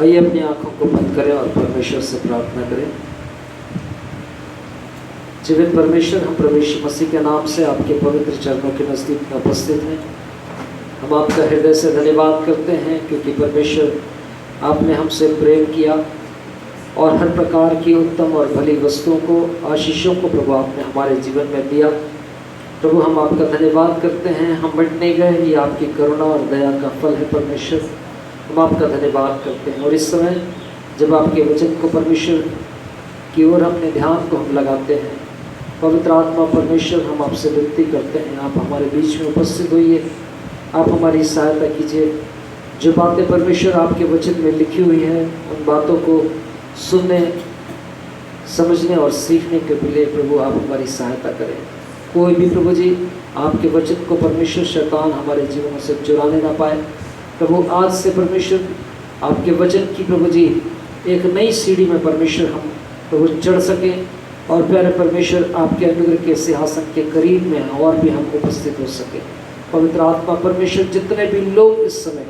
आइए अपनी आंखों को बंद करें और परमेश्वर से प्रार्थना करें। जीवित परमेश्वर, हम प्रभु यीशु मसीह के नाम से आपके पवित्र चरणों के नज़दीक में उपस्थित हैं। हम आपका हृदय से धन्यवाद करते हैं क्योंकि परमेश्वर आपने हमसे प्रेम किया और हर प्रकार की उत्तम और भली वस्तुओं को, आशीषों को प्रभु आपने हमारे जीवन में दिया। प्रभु हम आपका धन्यवाद करते हैं। हम बट नहीं गए, ये आपकी करुणा और दया का फल है परमेश्वर। हम आपका धन्यवाद करते हैं और इस समय जब आपके वचन को परमेश्वर की ओर अपने ध्यान को हम लगाते हैं, पवित्र आत्मा परमेश्वर हम आपसे विनती करते हैं, आप हमारे बीच में उपस्थित होइए, आप हमारी सहायता कीजिए। जो बातें परमेश्वर आपके वचन में लिखी हुई हैं, उन बातों को सुनने, समझने और सीखने के लिए प्रभु आप हमारी सहायता करें। कोई भी प्रभु जी आपके वचन को परमेश्वर शैतान हमारे जीवनों से चुराने ना पाए। प्रभु आज से परमेश्वर आपके वचन की प्रभु जी एक नई सीढ़ी में परमेश्वर हम प्रभु चढ़ सकें और प्यारे परमेश्वर आपके अनुग्रह के सिंहासन के करीब में और भी हम उपस्थित हो सकें। पवित्र आत्मा परमेश्वर जितने भी लोग इस समय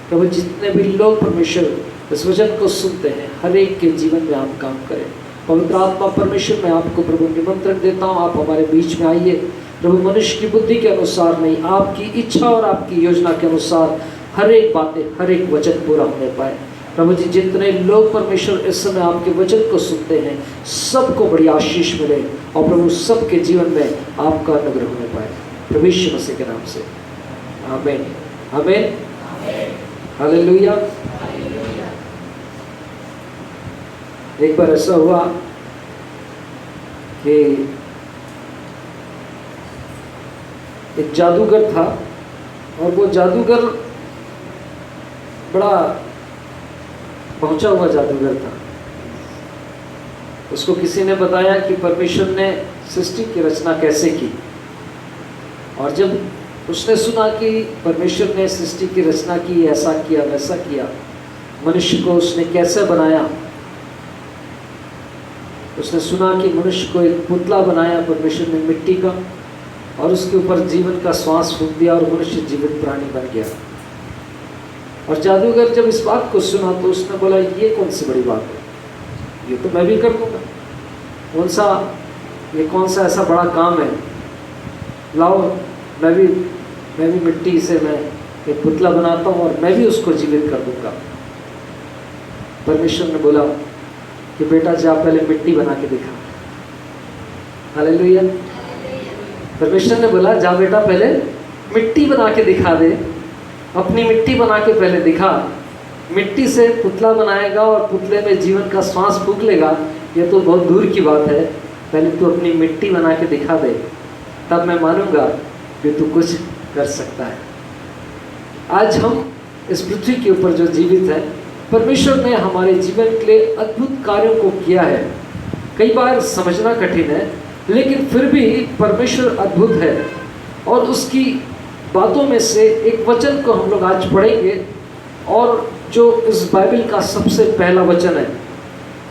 प्रभु, जितने भी लोग परमेश्वर इस वचन को सुनते हैं, हर एक के जीवन में आप काम करें। पवित्र आत्मा परमेश्वर मैं आपको प्रभु निमंत्रण देता हूँ, आप हमारे बीच में आइए। प्रभु मनुष्य की बुद्धि के अनुसार नहीं, आपकी इच्छा और आपकी योजना के अनुसार हर एक बातें, हर एक वचन पूरा होने पाए। प्रभु जी जितने लोग परमेश्वर इस समय आपके वचन को सुनते हैं, सबको बड़ी आशीष मिले और प्रभु सबके जीवन में आपका अनुग्रह होने पाए। प्रभु यीशु मसीह के नाम से आमीन, आमीन, हालेलुया। एक बार ऐसा हुआ कि एक जादूगर था और वो जादूगर बड़ा पहुंचा हुआ जादूगर था। उसको किसी ने बताया कि परमेश्वर ने सृष्टि की रचना कैसे की, और जब उसने सुना कि परमेश्वर ने सृष्टि की रचना की, ऐसा किया वैसा किया, मनुष्य को उसने कैसे बनाया, उसने सुना कि मनुष्य को एक पुतला बनाया परमेश्वर ने मिट्टी का और उसके ऊपर जीवन का श्वास फूंक दिया और मनुष्य जीवित प्राणी बन गया। और जादूगर जब इस बात को सुना तो उसने बोला, ये कौन सी बड़ी बात है, ये तो मैं भी कर दूंगा। कौन सा ऐसा बड़ा काम है, लाओ मैं भी मिट्टी से मैं एक पुतला बनाता हूँ और मैं भी उसको जीवित कर दूंगा। परमेश्वर ने बोला कि बेटा जा पहले मिट्टी बना के दिखा। हालेलुया। परमेश्वर ने बोला जा बेटा पहले मिट्टी बना के दिखा दे, अपनी मिट्टी बना के पहले दिखा। मिट्टी से पुतला बनाएगा और पुतले में जीवन का श्वास फूंक लेगा, ये तो बहुत दूर की बात है। पहले तू अपनी मिट्टी बना के दिखा दे, तब मैं मानूंगा कि तू कुछ कर सकता है। आज हम इस पृथ्वी के ऊपर जो जीवित है, परमेश्वर ने हमारे जीवन के लिए अद्भुत कार्यों को किया है। कई बार समझना कठिन है, लेकिन फिर भी परमेश्वर अद्भुत है। और उसकी बातों में से एक वचन को हम लोग आज पढ़ेंगे, और जो इस बाइबल का सबसे पहला वचन है,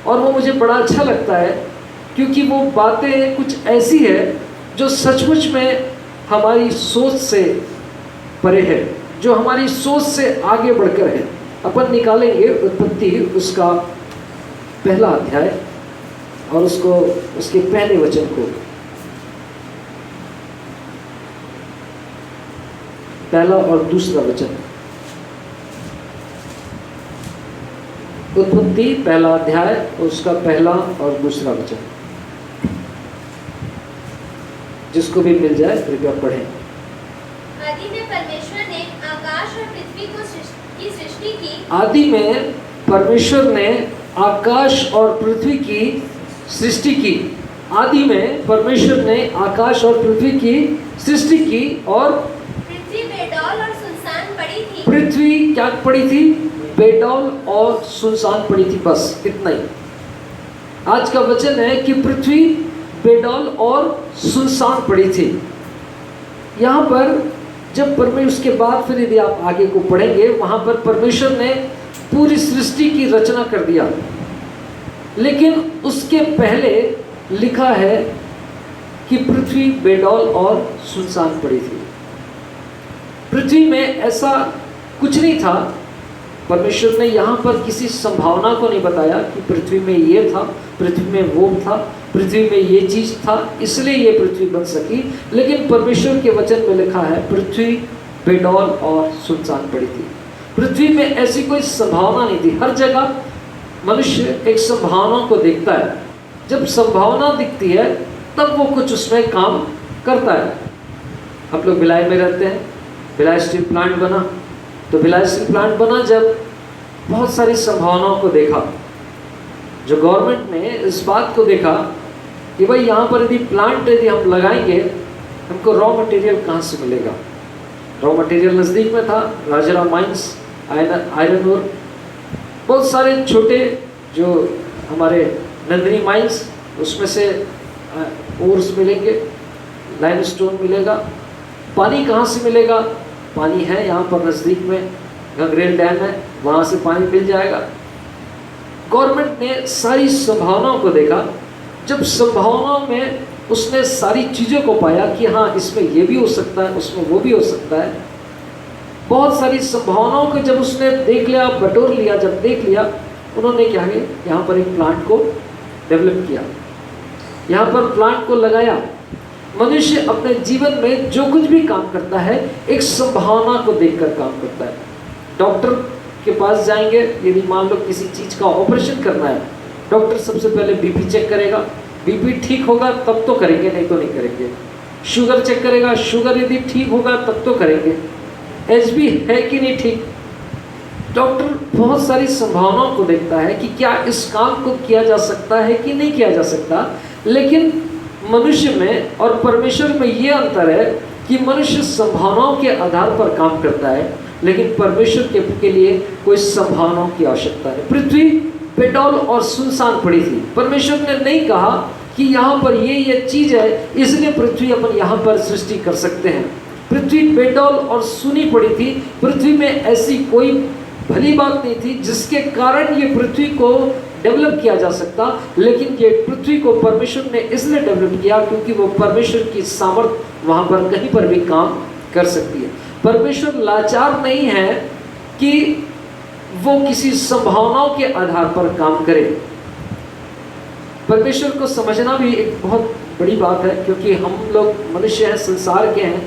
और वो मुझे बड़ा अच्छा लगता है क्योंकि वो बातें कुछ ऐसी है जो सचमुच में हमारी सोच से परे है, जो हमारी सोच से आगे बढ़कर है। अपन निकालेंगे उत्पत्ति उसका पहला अध्याय और उसके पहले वचन को, पहला और दूसरा वचन। उत्पत्ति पहला अध्याय उसका पहला और दूसरा वचन। जिसको भी मिल जाए कृपया पढ़ें। आदि में परमेश्वर ने आकाश और पृथ्वी की सृष्टि की। आदि में परमेश्वर ने आकाश और पृथ्वी की सृष्टि की। आदि में परमेश्वर ने आकाश और पृथ्वी की सृष्टि की और पृथ्वी बेडौल और सुनसान पड़ी थी। पृथ्वी क्या पड़ी थी? बेडौल और सुनसान पड़ी थी, बस इतना ही। आज का वचन है कि पृथ्वी बेडौल और सुनसान पड़ी थी। यहाँ पर जब परमेश्वर, उसके बाद फिर यदि आप आगे को पढ़ेंगे, वहाँ पर परमेश्वर ने पूरी सृष्टि की रचना कर दिया, लेकिन उसके पहले लिखा है कि पृथ्वी बेडौल और सुनसान पड़ी थी। पृथ्वी में ऐसा कुछ नहीं था परमेश्वर ने यहाँ पर किसी संभावना को नहीं बताया कि पृथ्वी में ये था, पृथ्वी में वो था, पृथ्वी में ये चीज था, इसलिए ये पृथ्वी बन सकी। लेकिन परमेश्वर के वचन में लिखा है पृथ्वी बेडौल और सुनसान पड़ी थी। पृथ्वी में ऐसी कोई संभावना नहीं थी। हर जगह मनुष्य एक संभावना को देखता है। जब संभावना दिखती है तब वो कुछ उसमें काम करता है। आप लोग भिलाई में रहते हैं, भिलाई स्टील प्लांट बना, तो भिलाई स्टील प्लांट बना जब बहुत सारी संभावनाओं को देखा। जो गवर्नमेंट ने इस बात को देखा कि भाई यहाँ पर यदि प्लांट यदि हम लगाएंगे, हमको रॉ मटेरियल कहाँ से मिलेगा। रॉ मटेरियल नज़दीक में था, राजरा माइंस, आयरन ओर, बहुत सारे छोटे जो हमारे नंदनी माइंस, उसमें से ओर्स मिलेंगे, लाइमस्टोन मिलेगा। पानी कहाँ से मिलेगा? पानी है यहाँ पर नज़दीक में, गंगरेल डैम है, वहाँ से पानी मिल जाएगा। गवर्नमेंट ने सारी संभावनाओं को देखा। जब संभावनाओं में उसने सारी चीज़ों को पाया कि हाँ इसमें ये भी हो सकता है, उसमें वो भी हो सकता है, बहुत सारी संभावनाओं को जब उसने देख लिया, बटोर लिया, जब देख लिया, उन्होंने क्या किया, यहाँ पर एक प्लांट को डेवलप किया, यहाँ पर प्लांट को लगाया। मनुष्य अपने जीवन में जो कुछ भी काम करता है एक संभावना को देखकर काम करता है। डॉक्टर के पास जाएंगे, यदि मान लो किसी चीज़ का ऑपरेशन करना है, डॉक्टर सबसे पहले बीपी चेक करेगा, बीपी ठीक होगा तब तो करेंगे, नहीं तो नहीं करेंगे। शुगर चेक करेगा, शुगर यदि ठीक होगा तब तो करेंगे। एचबी है कि नहीं ठीक। डॉक्टर बहुत सारी संभावनाओं को देखता है कि क्या इस काम को किया जा सकता है कि नहीं किया जा सकता। लेकिन मनुष्य में और परमेश्वर में ये अंतर है कि मनुष्य संभावनाओं के आधार पर काम करता है, लेकिन परमेश्वर के लिए कोई संभावनाओं की आवश्यकता है। पृथ्वी बेडौल और सुनसान पड़ी थी। परमेश्वर ने नहीं कहा कि यहाँ पर ये चीज़ है इसलिए पृथ्वी अपन यहाँ पर सृष्टि कर सकते हैं। पृथ्वी बेडौल और सुनी पड़ी थी। पृथ्वी में ऐसी कोई भली बात नहीं थी जिसके कारण ये पृथ्वी को डेवलप किया जा सकता। लेकिन ये पृथ्वी को परमेश्वर ने इसलिए डेवलप किया क्योंकि वो परमेश्वर की सामर्थ वहाँ पर कहीं पर भी काम कर सकती है। परमेश्वर लाचार नहीं है कि वो किसी संभावनाओं के आधार पर काम करे। परमेश्वर को समझना भी एक बहुत बड़ी बात है, क्योंकि हम लोग मनुष्य हैं, संसार के हैं,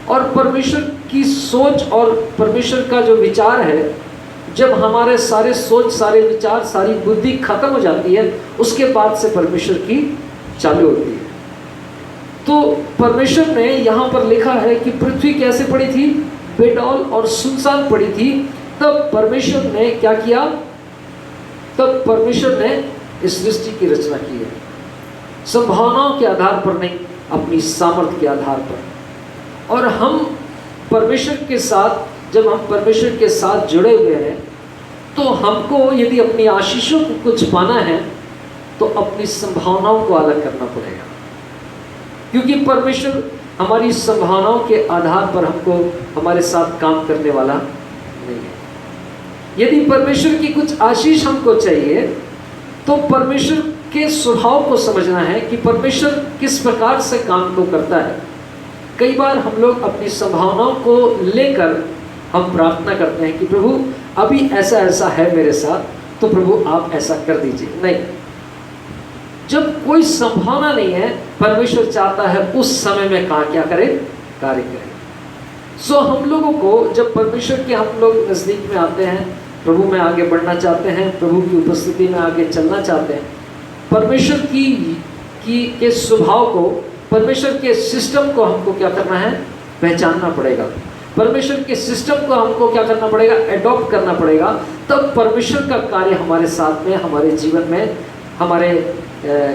और परमेश्वर की सोच और परमेश्वर का जो विचार है, जब हमारे सारे सोच, सारे विचार, सारी बुद्धि खत्म हो जाती है, उसके बाद से परमेश्वर की चालू होती है। तो परमेश्वर ने यहाँ पर लिखा है कि पृथ्वी कैसे पड़ी थी, बेडौल और सुनसान पड़ी थी। तब परमेश्वर ने क्या किया, तब परमेश्वर ने इस सृष्टि की रचना की है, संभावनाओं के आधार पर नहीं, अपनी सामर्थ्य के आधार पर। और हम परमेश्वर के साथ, जब हम परमेश्वर के साथ जुड़े हुए हैं, तो हमको यदि अपनी आशीषों को कुछ पाना है तो अपनी संभावनाओं को अलग करना पड़ेगा, क्योंकि परमेश्वर हमारी संभावनाओं के आधार पर हमको हमारे साथ काम करने वाला नहीं है। यदि परमेश्वर की कुछ आशीष हमको चाहिए तो परमेश्वर के स्वभाव को समझना है कि परमेश्वर किस प्रकार से काम को करता है। कई बार हम लोग अपनी संभावनाओं को लेकर हम प्रार्थना करते हैं कि प्रभु अभी ऐसा ऐसा है मेरे साथ, तो प्रभु आप ऐसा कर दीजिए। नहीं, जब कोई संभावना नहीं है, परमेश्वर चाहता है उस समय में क्या करे, कार्य करे। सो हम लोगों को जब परमेश्वर के हम लोग नज़दीक में आते हैं, प्रभु में आगे बढ़ना चाहते हैं, प्रभु की उपस्थिति में आगे चलना चाहते हैं, परमेश्वर के स्वभाव को, परमेश्वर के सिस्टम को हमको क्या करना है, पहचानना पड़ेगा। परमेश्वर के सिस्टम को हमको क्या करना पड़ेगा, एडॉप्ट करना पड़ेगा। तब परमेश्वर का कार्य हमारे साथ में, हमारे जीवन में, हमारे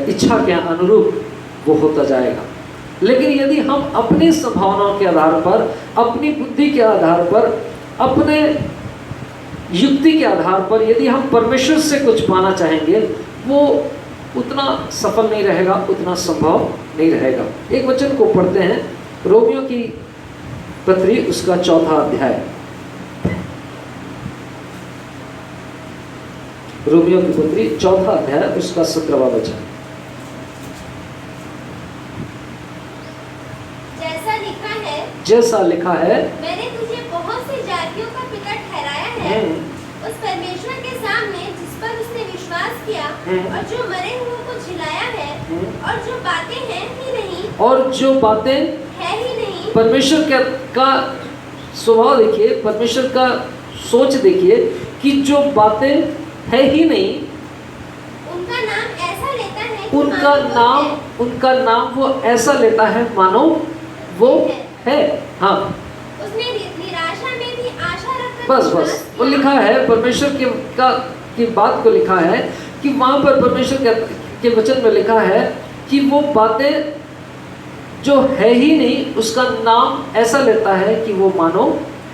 इच्छा के अनुरूप वो होता जाएगा। लेकिन यदि हम अपनी संभावनाओं के आधार पर, अपनी बुद्धि के आधार पर, अपने युक्ति के आधार पर यदि हम परमेश्वर से कुछ पाना चाहेंगे, वो उतना सफल नहीं रहेगा, उतना संभव नहीं रहेगा। एक वचन को पढ़ते हैं, रोमियो की पत्री, उसका 4वां अध्याय। रोमियो की पत्री 4वां अध्याय, उसका 17वां वचन। जैसा लिखा है, मैंने तुझे बहुत सी जातियों का पिता ठहराया है, पर उसने विश्वास किया और जो मरे हुए को जिलाया है और जो बातें हैं ही नहीं, और जो बातें है ही नहीं, परमेश्वर का स्वभाव देखिए, परमेश्वर का सोच देखिए कि जो बातें है ही नहीं, उनका नाम ऐसा लेता है कि उनका नाम वो ऐसा लेता है मानो वो है। हाँ, उसने निराशा में भी आशा रखकर बस विश्वास वो किया। लिखा है परमेश्वर की बात को लिखा है कि वहां पर परमेश्वर के वचन में लिखा है कि वो बातें जो है ही नहीं उसका नाम ऐसा लेता है कि वो मानो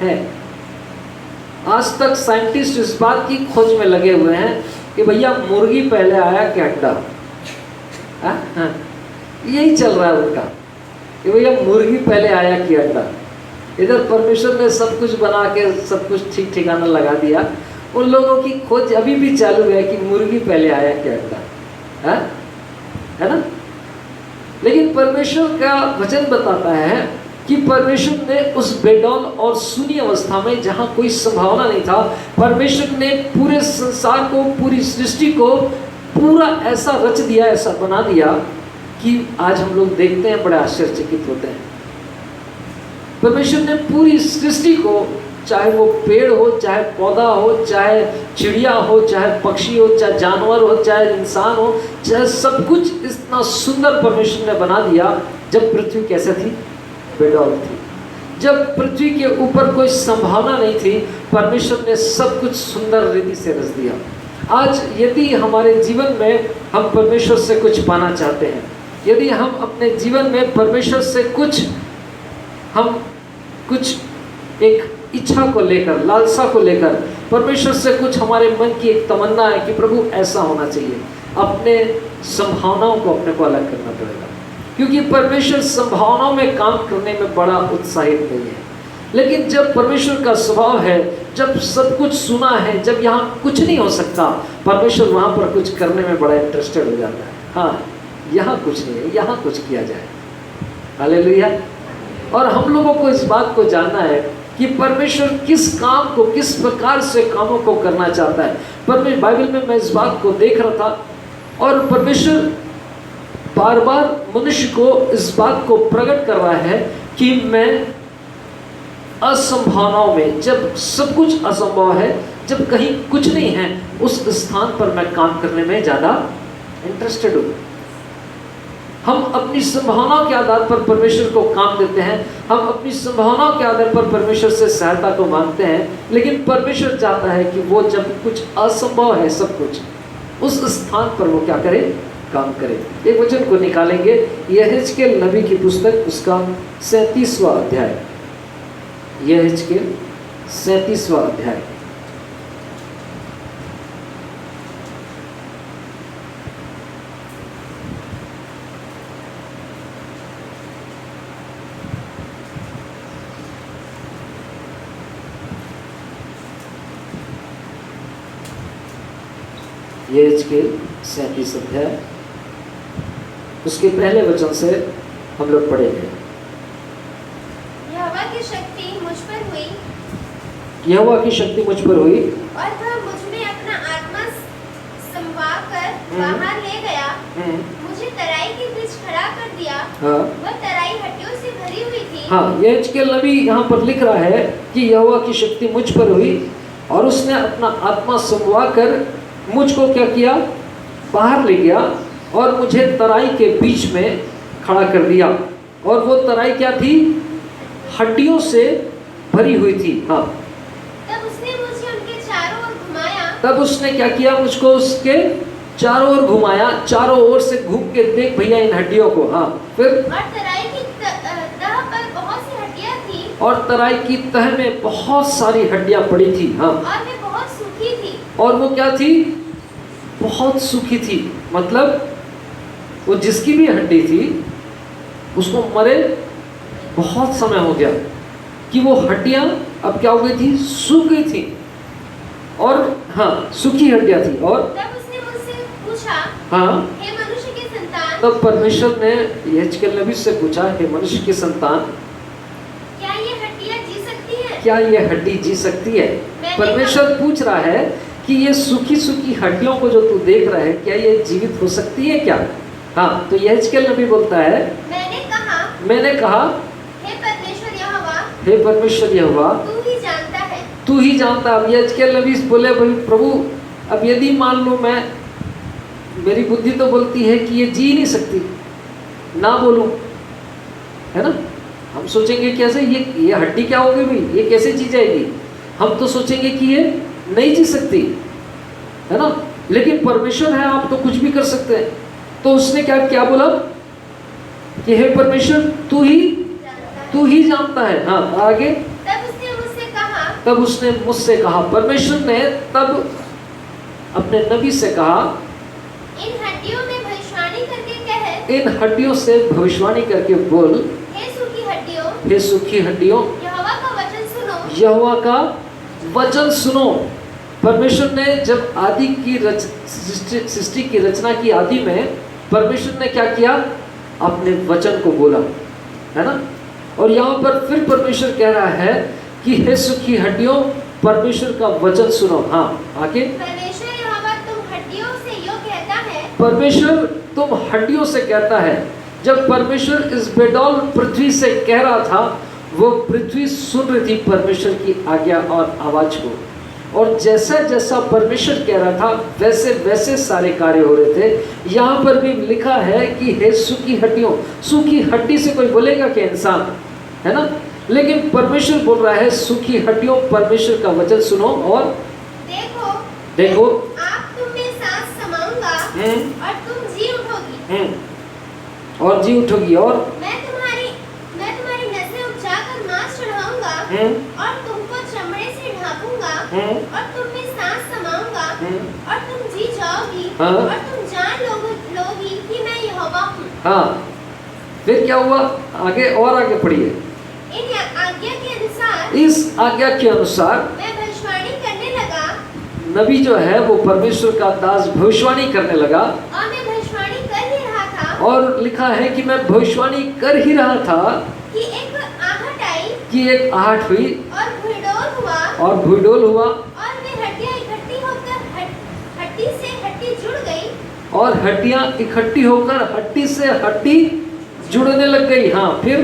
है। आज तक साइंटिस्ट इस बात की खोज में लगे हुए हैं कि भैया मुर्गी पहले आया कि अंडा। यही चल रहा है उनका कि भैया मुर्गी पहले आया कि अंडा। इधर परमेश्वर ने सब कुछ बना के सब कुछ ठीक ठिकाना लगा दिया, उन लोगों की खोज अभी भी चालू है कि मुर्गी पहले आया कि अंडा, है ना। लेकिन परमेश्वर का वचन बताता है कि परमेश्वर ने उस बेडौल और शून्य अवस्था में जहां कोई संभावना नहीं था, परमेश्वर ने पूरे संसार को, पूरी सृष्टि को पूरा ऐसा रच दिया, ऐसा बना दिया कि आज हम लोग देखते हैं बड़े आश्चर्यचकित होते हैं। परमेश्वर ने पूरी सृष्टि को, चाहे वो पेड़ हो, चाहे पौधा हो, चाहे चिड़िया हो, चाहे पक्षी हो, चाहे जानवर हो, चाहे इंसान हो, चाहे सब कुछ इतना सुंदर परमेश्वर ने बना दिया। जब पृथ्वी कैसे थी? बेडौल थी। जब पृथ्वी के ऊपर कोई संभावना नहीं थी, परमेश्वर ने सब कुछ सुंदर रीति से रच दिया। आज यदि हमारे जीवन में हम परमेश्वर से कुछ पाना चाहते हैं, यदि हम अपने जीवन में परमेश्वर से कुछ एक इच्छा को लेकर, लालसा को लेकर, परमेश्वर से कुछ हमारे मन की एक तमन्ना है कि प्रभु ऐसा होना चाहिए, अपने संभावनाओं को अपने को अलग करना पड़ेगा। क्योंकि परमेश्वर संभावनाओं में काम करने में बड़ा उत्साहित नहीं है। लेकिन जब परमेश्वर का स्वभाव है, जब सब कुछ सुना है, जब यहाँ कुछ नहीं हो सकता, परमेश्वर वहाँ पर कुछ करने में बड़ा इंटरेस्टेड हो जाता है। हाँ, यहाँ कुछ नहीं है, यहाँ कुछ किया जाए। हालेलुया। और हम लोगों को इस बात को जानना है कि परमेश्वर किस काम को, किस प्रकार से कामों को करना चाहता है। परमेश्वर, बाइबल में मैं इस बात को देख रहा था और परमेश्वर बार बार मनुष्य को इस बात को प्रकट कर रहा है कि मैं असंभावनाओं में, जब सब कुछ असंभव है, जब कहीं कुछ नहीं है, उस स्थान पर मैं काम करने में ज़्यादा इंटरेस्टेड हूँ। हम अपनी संभावनाओं के आधार पर परमेश्वर को काम देते हैं, हम अपनी संभावनाओं के आधार पर परमेश्वर से सहायता को मांगते हैं, लेकिन परमेश्वर चाहता है कि वो जब कुछ असंभव है सब कुछ, उस स्थान पर वो क्या करे? काम करे। एक वचन को निकालेंगे, यहेजकेल नबी की पुस्तक, उसका 37वां अध्याय। यहेजकेल 37वां अध्याय। यहेजकेल 37 अध्याय, उसके पहले वचन से हम लोग पढ़ेंगे। यहोवा की शक्ति मुझ पर हुई, यहोवा की शक्ति मुझ पर हुई, और वह मुझ में अपना आत्मा समवाकर बाहर ले गया, मुझे तराई के बीच खड़ा कर दिया। हाँ, वह तराई हड्डियों से भरी हुई थी। हाँ, यहेजकेल नबी यहाँ पर लिख रहा है कि यहोवा की शक्ति मुझ पर हुई और उसने अपना आत्मा समवा कर मुझको क्या किया? बाहर ले गया और मुझे तराई के बीच में खड़ा कर दिया। और वो तराई क्या थी? हड्डियों से भरी हुई थी। हाँ, तब उसने मुझे उनके चारों ओर घुमाया। तब उसने क्या किया? मुझको उसके चारों ओर घुमाया, चारों ओर से घूम के देख भैया इन हड्डियों को। हाँ, फिर और तराई की तह पर बहुत सी हड्डियां थी, और तराई की तह में बहुत सारी हड्डियां पड़ी थी। हाँ, और वे बहुत सूखी थी। और वो क्या थी? बहुत सूखी थी। मतलब वो जिसकी भी हड्डी थी उसको मरे बहुत समय हो गया कि वो हड्डियां अब क्या हो गई थी? सूख गई थी। और हाँ, सूखी हड्डियां थी। और तब उसने मुझसे पूछा, हाँ, हे मनुष्य के संतान, तब परमेश्वर ने यहेजकेल नबी से पूछा, हे मनुष्य की संतान, क्या ये हड्डियां जी सकती हैं? क्या ये हड्डी जी सकती है? परमेश्वर पूछ रहा है कि ये सूखी सूखी हड्डियों को जो तू देख रहा है, क्या ये जीवित हो सकती है क्या? हाँ, तो यहेजकेल नबी बोलता है, मैंने कहा हे परमेश्वर यहोवा तू ही जानता है। तू ही जानता। अब यहेजकेल नबी बोले, भाई प्रभु, अब यदि मान लो मैं, मेरी बुद्धि तो बोलती है कि ये जी नहीं सकती, ना बोलूं, है ना? हम सोचेंगे कैसे, ये हड्डी क्या होगी भाई, ये कैसे जी जाएगी? हम तो सोचेंगे कि ये नहीं जी सकती, है ना? लेकिन परमेश्वर है, आप तो कुछ भी कर सकते हैं। तो उसने क्या बोला कि हे परमेश्वर, तू ही जानता है। हाँ, आगे। तब उसने मुझसे कहा, परमेश्वर ने तब अपने नबी से कहा, इन हड्डियों में भविष्यवाणी करके कह, इन हड्डियों से भविष्यवाणी करके बोल, हे सूखी हड्डियों, यहोवा का वचन सुनो। यहोवा का वचन सुनो। परमेश्वर ने जब आदि की सृष्टि की रचना की, आदि में परमेश्वर ने क्या किया? अपने वचन को बोला, है ना? और यहाँ पर फिर परमेश्वर कह रहा है कि हे सूखी हड्डियों, परमेश्वर का वचन सुनो। हाँ, आगे। परमेश्वर यहोवा तुम हड्डियों से यो कहता है, परमेश्वर तुम हड्डियों से कहता है। जब परमेश्वर इस बेडौल पृथ्वी से कह रहा था, वो पृथ्वी सुन रही थी परमेश्वर की आज्ञा और आवाज को, और जैसा जैसा परमेश्वर कह रहा था वैसे वैसे सारे कार्य हो रहे थे। यहाँ पर भी लिखा है कि हे सूखी हड्डियों, सूखी हड्डी से कोई बोलेगा कि इंसान, है ना? लेकिन परमेश्वर बोल रहा है, सूखी हड्डियों, परमेश्वर का वचन सुनो और देखो आप तुम में सांस समाऊंगा और तुम जी उठोगी। और जी उठोगी, और मैं तुम्हारी नसें उपजाकर मांस चढ़ाऊंगा और तुमको चमड़े से ढांपूंगा और तुम में सांस समाऊंगा और तुम जी जाओगी और तुम जान लोगी कि मैं यहोवा हूँ। हाँ, फिर क्या हुआ? आगे और आगे पढ़िए। इस आज्ञा के अनुसार मैं भविष्यवाणी करने लगा। नबी जो है वो परमेश्वर का दास भविष्यवाणी करने लगा, और मैं भविष्यवाणी कर ही रहा था। और लिखा है कि मैं भविष्यवाणी कर ही रहा था कि एक आहट आई, कि एक आहट हुई और भूडोल हुआ और वे हड्डियां इकट्ठी होकर हड्डी से हड्डी जुड़ गई, और हड्डियां इकट्ठी होकर हड्डी से हड्डी जुड़ने लग गई। हाँ, फिर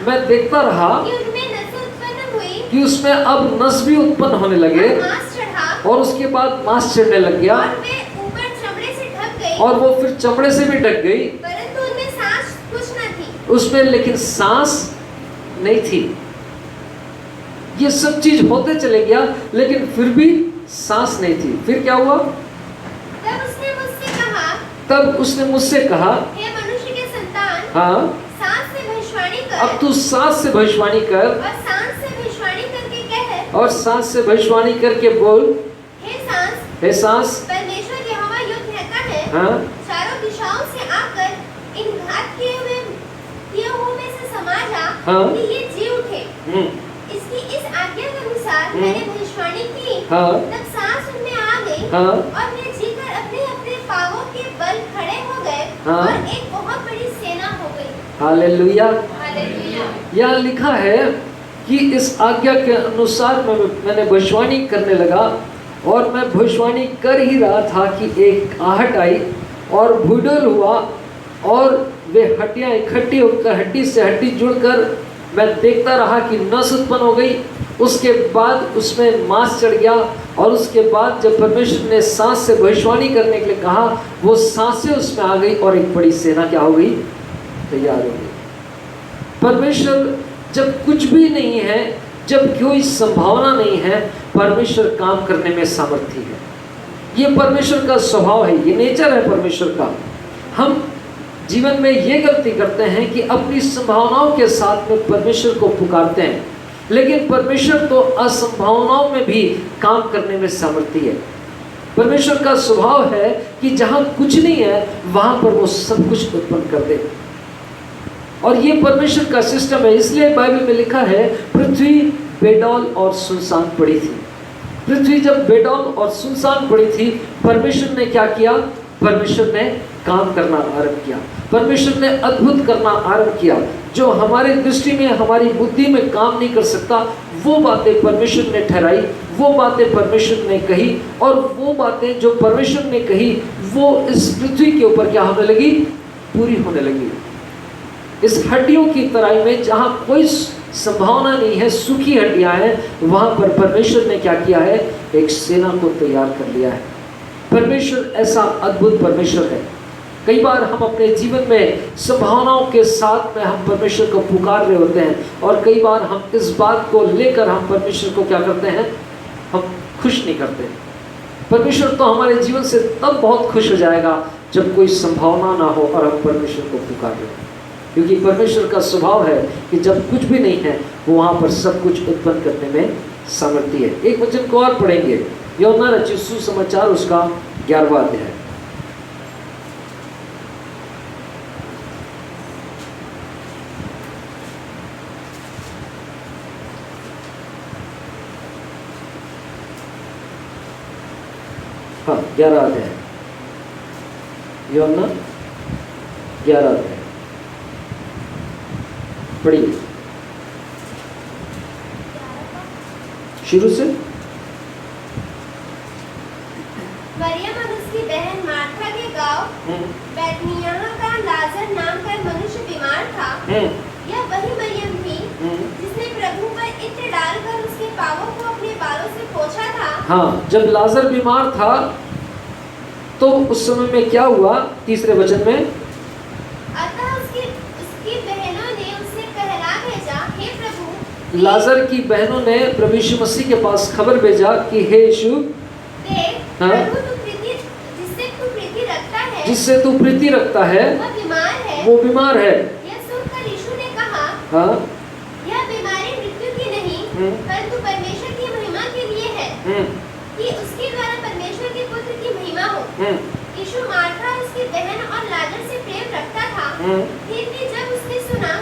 मैं देखता रहा कि उनमें नसें उत्पन्न हुई, कि उसमें अब नस भी उत्पन्न होने लगे, मांस चढ़ा, और उसके बाद मांस चढ़ने लग गया, और वे ऊपर चमड़े से ढक गई, और वो फिर चमड़े से भी ढक गई, परंतु उनमें सांस कुछ न थी। उसमें लेकिन सांस नहीं थी। ये सब चीज होते चले गया, लेकिन फिर भी सांस नहीं थी। फिर क्या हुआ? तब उसने मुझसे कहा, हे मनुष्य के संतान, हाँ, सांस से भविष्यवाणी कर, अब तू सांस से भविष्यवाणी कर, और सांस से भविष्यवाणी करके कह, और सांस से भविष्यवाणी करके बोल, हे सांस, परमेश्वर यहोवा यूं कहता है, हाँ, चारों दिशाओं से आकर इन घात किए हुए में से समा जा, हाँ, कि ये जी उठे। इसकी इस आज्ञा के अनुसार मैंने भविष्यवाणी की, हाँ, तब सांस उनमें आ गई, हाँ, और वे जीकर अपने अपने पांवों के बल खड़े हो गए, हाँ, और एक बहुत बड़ी सेना हो गई। हालेलुया। हालेलुया। यहाँ लिखा है कि इस आज्ञा के अनुसार मैंने भविष्यवाणी करने लगा, और मैं भविष्यवाणी कर ही रहा था कि एक आहट आई और भूडोल हुआ, और वे हड्डियाँ इकट्ठी होकर हड्डी से हड्डी जुड़कर मैं देखता रहा कि नस उत्पन्न हो गई। उसके बाद उसमें मांस चढ़ गया, और उसके बाद जब परमेश्वर ने सांस से भविष्यवाणी करने के लिए कहा, वो सांसें उसमें आ गई, और एक बड़ी सेना क्या हो गई? तैयार हो गई। परमेश्वर जब कुछ भी नहीं है, जब कोई संभावना नहीं है, परमेश्वर काम करने में सामर्थ्य है। ये परमेश्वर का स्वभाव है, ये नेचर है परमेश्वर का। हम जीवन में ये गलती करते हैं कि अपनी संभावनाओं के साथ में परमेश्वर को पुकारते हैं, लेकिन परमेश्वर तो असंभावनाओं में भी काम करने में सामर्थ्य है। परमेश्वर का स्वभाव है कि जहाँ कुछ नहीं है वहाँ पर वो सब कुछ उत्पन्न कर दे, और ये परमेश्वर का सिस्टम है। इसलिए बाइबल में लिखा है, पृथ्वी बेडौल और सुनसान पड़ी थी। पृथ्वी जब बेडौल और सुनसान पड़ी थी, परमेश्वर ने क्या किया? परमेश्वर ने काम करना आरंभ किया, परमेश्वर ने अद्भुत करना आरंभ किया। जो हमारे दृष्टि में, हमारी बुद्धि में काम नहीं कर सकता, वो बातें परमेश्वर ने ठहराई, वो बातें परमेश्वर ने कही, और वो बातें जो परमेश्वर ने कही वो इस पृथ्वी के ऊपर क्या होने लगी? पूरी होने लगी। इस हड्डियों की तराई में जहाँ कोई संभावना नहीं है, सूखी हड्डियाँ हैं, वहाँ पर परमेश्वर ने क्या किया है? एक सेना को तैयार कर लिया है। परमेश्वर ऐसा अद्भुत परमेश्वर है। कई बार हम अपने जीवन में संभावनाओं के साथ में हम परमेश्वर को पुकार रहे होते हैं, और कई बार हम इस बात को लेकर हम परमेश्वर को क्या करते हैं? हम खुश नहीं करते। परमेश्वर तो हमारे जीवन से तब बहुत खुश हो जाएगा जब कोई संभावना ना हो और हम परमेश्वर को पुकार रहे हैं, क्योंकि परमेश्वर का स्वभाव है कि जब कुछ भी नहीं है वो वहाँ पर सब कुछ उत्पन्न करने में सामर्थ्य है। एक वचन को और पढ़ेंगे, यूहन्ना रचित सुसमाचार उसका 11वां अध्याय। हाँ, 11 अध्याय, यूहन्ना 11 अध्याय पढ़िए शुरू से। मरियम और उसकी बहन मार्था के गांव बैतनिय्याह का लाजर नाम का मनुष्य बीमार था। यह वही मरियम थी जिसने प्रभु पर इत्र डालकर उसके पांवों को अपने बालों से पोंछा था। हाँ, जब लाजर बीमार था तो उस समय में क्या हुआ? तीसरे वचन में, अतः उसकी बहनों ने उससे कहला भेजा, हे प्रभु। लाजर की बहनों ने प्रभु यीशु मसीह के पास खबर भेजा कि हे यीशु, देख, प्रभु जिससे तू प्रीति रखता है वो बीमार है। यह सुनकर यीशु ने कहा, हाँ, यह बीमारी मृत्यु की नहीं परंतु परमेश्वर की महिमा के लिए है, कि उसके द्वारा परमेश्वर के पुत्र की महिमा हो। यीशु मार्था उसकी बहन और लाजर से प्रेम रखता था।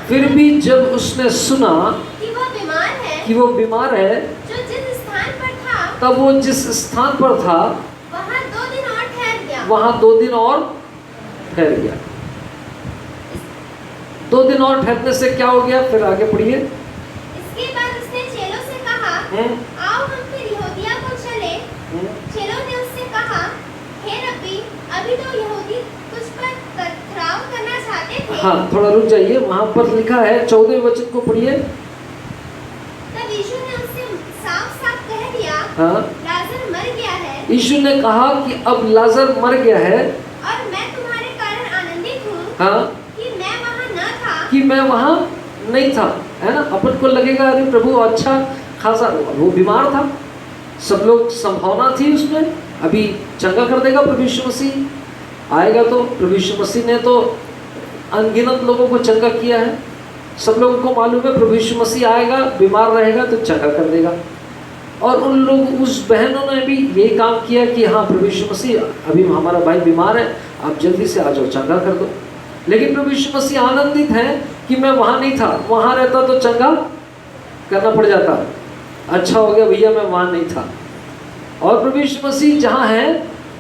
फिर भी जब उसने सुना कि वो बीमार है, जो जिस स्थान पर था, तब वो जिस स्थान पर था वहाँ 2 दिन और ठहर गया। वहाँ 2 दिन और ठहर गया। 2 दिन और ठहरने से क्या हो गया? फिर आगे पढ़िए। इसके बाद उसने चेलों से कहा, आओ हम फिर यहूदिया को चले। चेलों ने उससे कहा, हे रब्बी, अभी तो यहूदी तुझ पर पथराव करना चाहते थे। हाँ, थोड़ा रुक जाइए, वहाँ पर लिखा है 14वें वचन को पढ़िए। तब यीशु ने उससे साफ-साफ कह दिया, हाँ, लाजर मर गया है। यीशु ने कहा कि अब लाजर मर गया है, और मैं तुम्हारे कारण आनंदित हूँ, हाँ, कि मैं वहाँ न था, कि मैं वहाँ नहीं था। है ना? अपन को लगेगा अरे प्रभु अच्छा खासा, वो बीमार था, सब लोग संभावना थी उसमें, अभी चंगा कर देगा प्रभु यीशु मसीह, आएगा तो। प्रभु यीशु मसीह ने तो अनगिनत लोगों को चंगा किया है, सब लोगों को मालूम है प्रभु यीशु मसीह आएगा, बीमार रहेगा तो चंगा कर देगा। और उन लोग, उस बहनों ने भी यही काम किया कि हाँ प्रभु यीशु मसीह, अभी हमारा भाई बीमार है, आप जल्दी से आ जाओ, चंगा कर दो। लेकिन प्रभु यीशु मसीह आनंदित है कि मैं वहाँ नहीं था, वहाँ रहता तो चंगा करना पड़ जाता, अच्छा हो गया भैया मैं वहाँ नहीं था। और प्रभु यीशु मसीह जहाँ है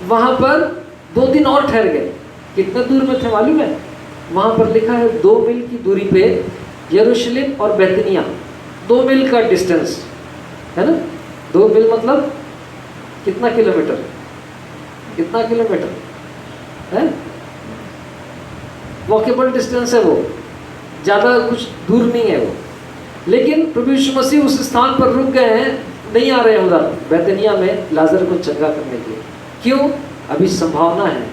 वहाँ पर 2 दिन और ठहर गए। कितने दूर में थे मालूम है? वहाँ पर लिखा है 2 मील की दूरी पे यरूशलेम और बैतनिय्याह, 2 मील का डिस्टेंस है ना। 2 मील मतलब कितना किलोमीटर? कितना किलोमीटर है? वॉकेबल डिस्टेंस है वो, ज़्यादा कुछ दूर नहीं है वो। लेकिन प्रभु यीशु मसीह उस स्थान पर रुक गए हैं, नहीं आ रहे हैं उधर बैतनिय्याह में लाजर को चंगा करने के लिए। क्यों? अभी संभावना है।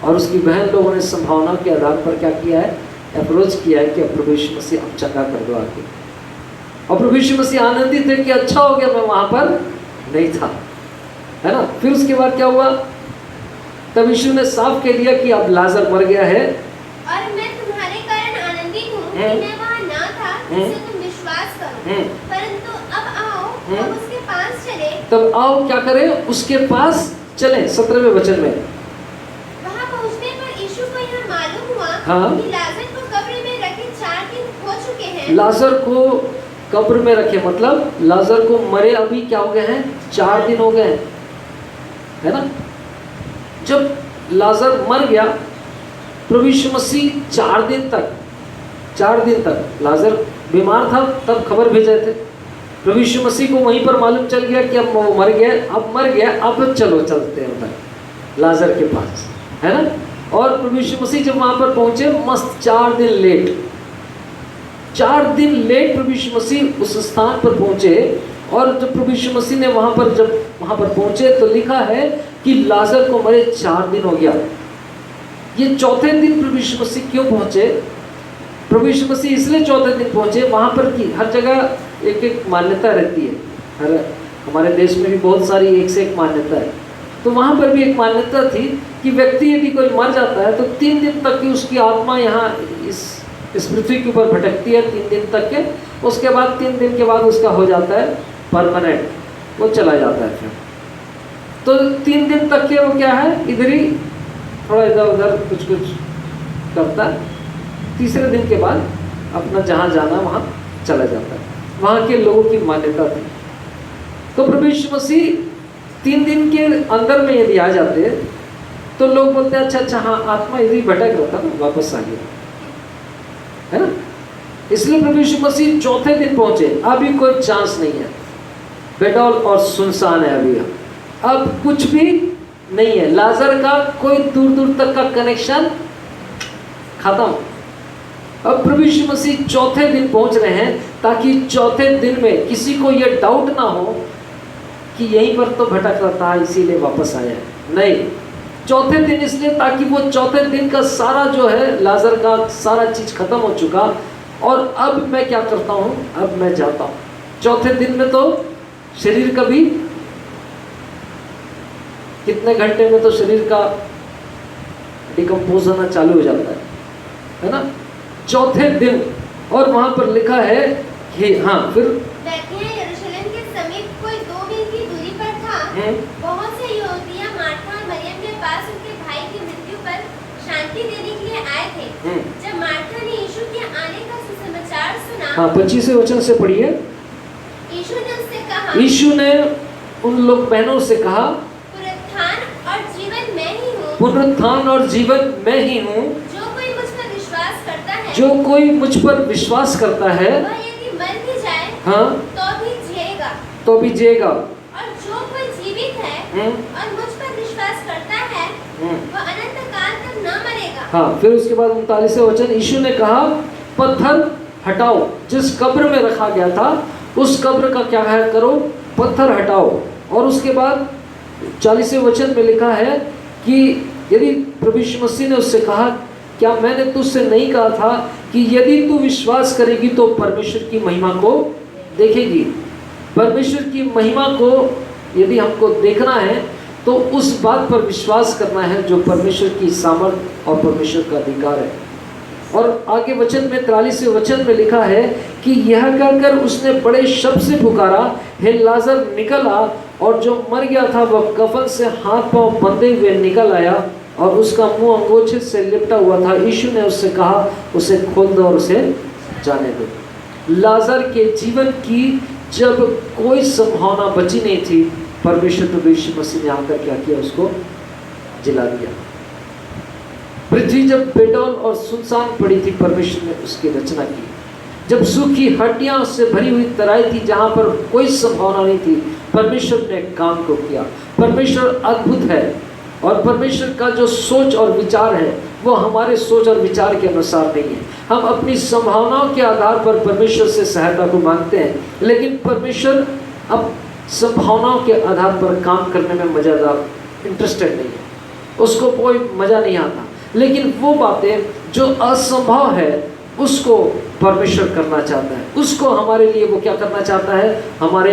और उसकी बहन लोगों ने संभावना के आधार पर क्या किया है? अप्रोच किया है कि प्रभु यीशु मसीह अब चंगा कर दो आके। और प्रभु यीशु मसीह आनंदित है कि अच्छा हो गया मैं वहाँ पर नहीं था, है ना। फिर उसके बाद क्या हुआ? तब यीशु ने साफ कह दिया कि अब लाजर मर गया है, और मैं तुम्हारे कारण आनंदित हूँ कि मैं वहाँ ना था, जिससे तुम विश्वास करो। परंतु अब आओ, हम उसके पास चले। तब आओ क्या करें? उसके पास चलें। 17वें वचन में वहाँ पहुँचने पर यीशु को यह मालूम हुआ कि लाजर को कब्र में रखे 4 दिन हो चुके हैं। लाजर को कब्र में रखे मतलब लाजर को मरे अभी क्या हो गए हैं? 4 दिन हो गए हैं, है ना। जब लाजर मर गया, प्रभु यीशु मसीह 4 दिन तक लाजर बीमार था, तब खबर भेजे थे प्रभु यीशु मसीह को वहीं पर मालूम चल गया कि अब वो मर गया, अब चलो चलते हैं उधर लाजर के पास, है ना। और प्रभु यीशु मसीह जब वहाँ पर पहुँचे, मस्त 4 दिन लेट प्रभु यीशु मसीह उस स्थान पर पहुँचे। और जब प्रभु यीशु मसीह ने वहाँ पर पहुँचे तो लिखा है कि लाजर को मरे 4 दिन हो गया। ये चौथे दिन प्रभु यीशु मसीह क्यों पहुँचे? प्रभु यीशु मसीह इसलिए चौथे दिन पहुँचे, वहाँ पर की हर जगह एक मान्यता रहती है, हमारे देश में भी बहुत सारी एक से एक मान्यता है। तो वहाँ पर भी एक मान्यता थी कि व्यक्ति यदि कोई मर जाता है तो 3 दिन तक की उसकी आत्मा यहाँ इस पृथ्वी के ऊपर भटकती है, 3 दिन तक के। उसके बाद 3 दिन के बाद उसका हो जाता है परमानेंट, वो चला जाता है फिर। तो 3 दिन तक के वो क्या है, इधर ही थोड़ा इधर उधर कुछ करता है। तीसरे दिन के बाद अपना जहाँ जाना वहाँ चला जाता है, वहाँ के लोगों की मान्यता थी। तो प्रभु यीशु मसीह 3 दिन के अंदर में यदि आ जाते तो लोग बोलते हैं अच्छा हाँ, आत्मा यदि भटक रहा था ना, वापस आ गया, है ना। इसलिए प्रभु यीशु मसीह चौथे दिन पहुंचे। अभी कोई चांस नहीं है, बेडौल और सुनसान है अभी, अब कुछ भी नहीं है। लाजर का कोई दूर दूर तक का कनेक्शन खत्म। अब प्रभु यीशु मसीह चौथे दिन पहुंच रहे हैं ताकि चौथे दिन में किसी को यह डाउट ना हो कि यहीं पर तो भटक रहा था इसीलिए वापस आया है। नहीं, चौथे दिन इसलिए ताकि वो चौथे दिन का सारा जो है लाजर का सारा चीज खत्म हो चुका। और अब मैं क्या करता हूँ, अब मैं जाता हूँ। चौथे दिन में तो शरीर का भी कितने घंटे में तो शरीर का डिकम्पोज होना चालू हो जाता है ना, चौथे दिन। और वहां पर लिखा है कि हाँ, फिर यरूशलेम के समीप कोई 2 मील की दूरी पर था। बहुत से यहूदियाँ मार्था और मरियम के पास उनके भाई की मृत्यु पर शांति देने के लिए आए थे। जब मार्था ने यीशु के आने का सुसमाचार सुना, हाँ 25वें वचन से पढ़िए। यीशु ने उन लोग बहनों से कहा, पुनरुत्थान और जीवन मैं ही हूँ, पुनरुत्थान और जीवन मैं ही हूँ। जो कोई मुझ पर विश्वास करता है, जो कोई मुझ पर विश्वास करता है, वह यदि मर भी जाए हाँ तो भी जिएगा। और जो कोई जीवित है और मुझ पर विश्वास करता है, वह अनंत काल तक न मरेगा। हाँ, फिर उसके बाद 39वें वचन, यीशु ने कहा, पत्थर हटाओ। जिस कब्र में रखा गया था उस कब्र का क्या है, करो, पत्थर हटाओ। और उसके बाद 40वें वचन में लिखा है कि यदि प्रभु यीशु मसीह ने उससे कहा, क्या मैंने तुझसे नहीं कहा था कि यदि तू विश्वास करेगी तो परमेश्वर की महिमा को देखेगी। परमेश्वर की महिमा को यदि हमको देखना है तो उस बात पर विश्वास करना है जो परमेश्वर की सामर्थ और परमेश्वर का अधिकार है। और आगे वचन में 43वें वचन में लिखा है कि यह कहकर उसने बड़े शब्द से पुकारा, हे लाजर निकल आ। और जो मर गया था वह कफन से हाथ पांव बंधे हुए निकल आया और उसका मुंह अंगोछे से लिपटा हुआ था। यीशु ने उससे कहा, उसे खोल दो और उसे जाने दो। लाजर के जीवन की जब कोई संभावना बची नहीं थी, परमेश्वर प्रभु यीशु मसीह ने आकर क्या किया, उसको जिला दिया। पृथ्वी जब बेडौल और सुनसान पड़ी थी, परमेश्वर ने उसकी रचना की। जब सूखी हड्डियां से भरी हुई तराई थी, जहां पर कोई संभावना नहीं थी, परमेश्वर ने काम को किया। परमेश्वर अद्भुत है और परमेश्वर का जो सोच और विचार है वो हमारे सोच और विचार के अनुसार नहीं है। हम अपनी संभावनाओं के आधार पर परमेश्वर से सहायता को मांगते हैं, लेकिन परमेश्वर अब संभावनाओं के आधार पर काम करने में मज़ेदार इंटरेस्टेड नहीं है, उसको कोई मज़ा नहीं आता। लेकिन वो बातें जो असंभव है उसको परमेश्वर करना चाहता है, उसको हमारे लिए वो क्या करना चाहता है, हमारे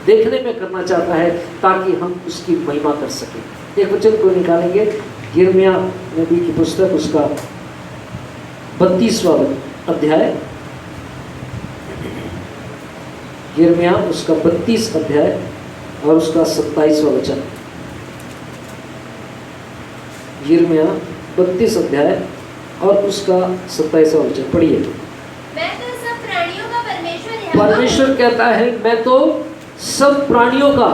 देखने में करना चाहता है ताकि हम उसकी महिमा कर सकें। एक वचन को निकालेंगे, यिर्मयाह नबी की पुस्तक, उसका 32वां अध्याय, यिर्मयाह उसका 32 अध्याय और उसका 27वां वचन। यिर्मयाह 32 अध्याय और उसका 27वां वचन पढ़िए। मैं तो सब प्राणियों का परमेश्वर, परमेश्वर कहता है मैं तो सब प्राणियों का,